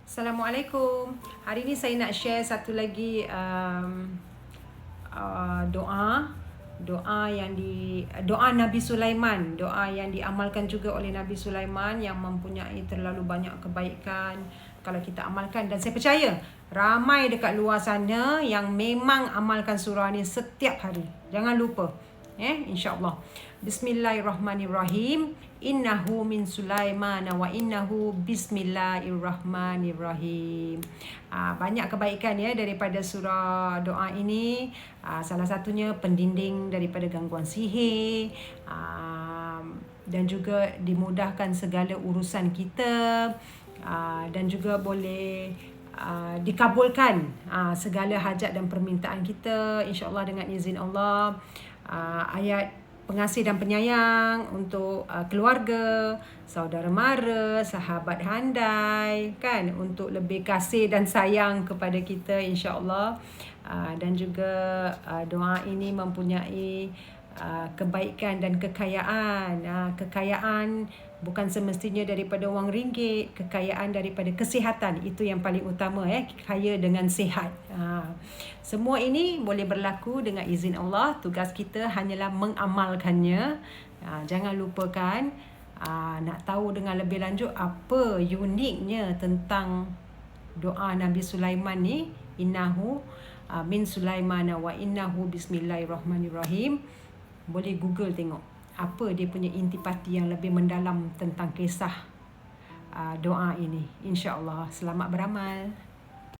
Assalamualaikum. Hari ini saya nak share satu lagi doa Nabi Sulaiman, doa yang diamalkan juga oleh Nabi Sulaiman yang mempunyai terlalu banyak kebaikan kalau kita amalkan, dan saya percaya ramai dekat luar sana yang memang amalkan surah ni setiap hari. Jangan lupa. InsyaAllah. Bismillahirrahmanirrahim. Innahu min Sulaiman wa innahu bismillahirrahmanirrahim. Banyak kebaikan daripada surah doa ini. Salah satunya pendinding daripada gangguan sihir, dan juga dimudahkan segala urusan kita, dan juga boleh dikabulkan segala hajat dan permintaan kita, insya-Allah dengan izin Allah. Ayat pengasih dan penyayang untuk keluarga, saudara mara, sahabat handai, kan, untuk lebih kasih dan sayang kepada kita, insya-Allah. Dan juga doa ini mempunyai kebaikan dan kekayaan. Kekayaan bukan semestinya daripada wang ringgit, kekayaan daripada kesihatan, itu yang paling utama, kaya dengan sihat. Semua ini boleh berlaku dengan izin Allah. Tugas kita hanyalah mengamalkannya. Jangan lupakan nak tahu dengan lebih lanjut apa uniknya tentang doa Nabi Sulaiman ni, innahu min Sulaiman wa innahu bismillahirrahmanirrahim. Boleh Google tengok apa dia punya intipati yang lebih mendalam tentang kisah doa ini. InsyaAllah. Selamat beramal.